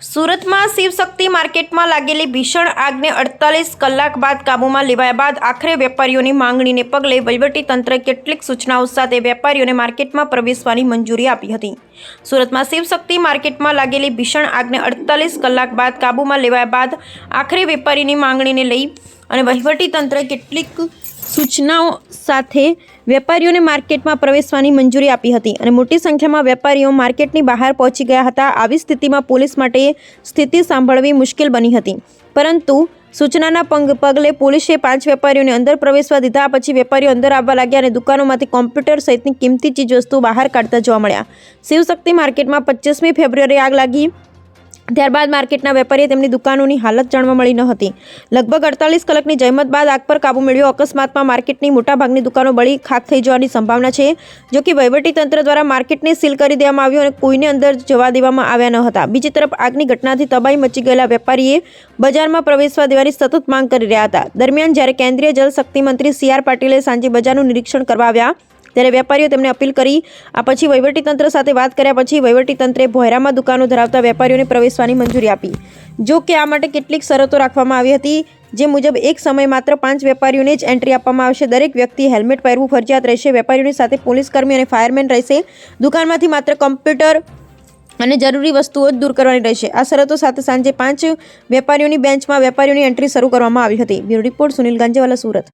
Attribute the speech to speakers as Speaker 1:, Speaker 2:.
Speaker 1: સુરતમાં શિવશક્તિ માર્કેટમાં લાગેલી ભીષણ આગને 48 કલાક બાદ કાબૂમાં લેવાયા બાદ આખરે વેપારીઓની માંગણીને પગલે વહીવટીતંત્રે કેટલીક સૂચનાઓ સાથે વેપારીઓને માર્કેટમાં પ્રવેશવાની મંજૂરી આપી હતી। સુરતમાં શિવશક્તિ માર્કેટમાં લાગેલી ભીષણ આગને 48 કલાક બાદ કાબૂમાં લેવાયા બાદ આખરે વેપારીની માંગણીને લઈ અને વહીવટીતંત્રે કેટલીક સૂચનાઓ સાથે વેપારીઓને માર્કેટમાં પ્રવેશવાની મંજૂરી આપી હતી અને મોટી સંખ્યામાં વેપારીઓ માર્કેટની બહાર પહોંચી ગયા હતા। આવી સ્થિતિમાં પોલીસ માટે સ્થિતિ સાંભળવી મુશ્કેલ બની હતી, પરંતુ સૂચનાના પગલે પોલીસે 5 વેપારીઓને અંદર પ્રવેશવા દીધા। પછી વેપારીઓ અંદર આવવા લાગ્યા અને દુકાનોમાંથી કોમ્પ્યુટર સહિતની કિંમતી ચીજવસ્તુઓ બહાર કાઢતા જોવા મળ્યા। શિવશક્તિ માર્કેટમાં 25મી ફેબ્રુઆરીએ આગ લાગી, ત્યારબાદ માર્કેટના વેપારીએ તેમની દુકાનોની હાલત જાણવા મળી ન હતી। લગભગ 48 કલાકની જહેમત બાદ આગ પર કાબૂ મેળવ્યો। અકસ્માતમાં માર્કેટની મોટાભાગની દુકાનો બળી ખાખ થઈ જવાની સંભાવના છે, જો કે વહીવટીતંત્ર દ્વારા માર્કેટને સીલ કરી દેવામાં આવ્યું અને કોઈને અંદર જવા દેવામાં આવ્યા ન હતા। બીજી તરફ આગની ઘટનાથી તબાહી મચી ગયેલા વેપારીએ બજારમાં પ્રવેશવા દેવાની સતત માંગ કરી રહ્યા હતા। દરમિયાન જ્યારે કેન્દ્રીય જલશક્તિ મંત્રી CR પાટીલે સાંજે બજારનું નિરીક્ષણ કરવા આવ્યા ત્યારે વેપારીઓ તેમને અપીલ કરી। આ પછી વહીવટીતંત્ર સાથે વાત કર્યા પછી વહીવટીતંત્રે ભોયરામાં દુકાનો ધરાવતા વેપારીઓને પ્રવેશવાની મંજૂરી આપી, જો કે આ માટે કેટલીક શરતો રાખવામાં આવી હતી, જે મુજબ એક સમયે માત્ર 5 વેપારીઓને જ એન્ટ્રી આપવામાં આવશે। દરેક વ્યક્તિએ હેલ્મેટ પહેરવું ફરજિયાત રહેશે। વેપારીઓની સાથે પોલીસકર્મી અને ફાયરમેન રહેશે। દુકાનમાંથી માત્ર કમ્પ્યુટર અને જરૂરી વસ્તુઓ જ દૂર કરવાની રહેશે। આ શરતો સાથે સાંજે 5 વેપારીઓની બેન્ચમાં વેપારીઓની એન્ટ્રી શરૂ કરવામાં આવી હતી। Bureau report, Sunil Ganjewala, Surat.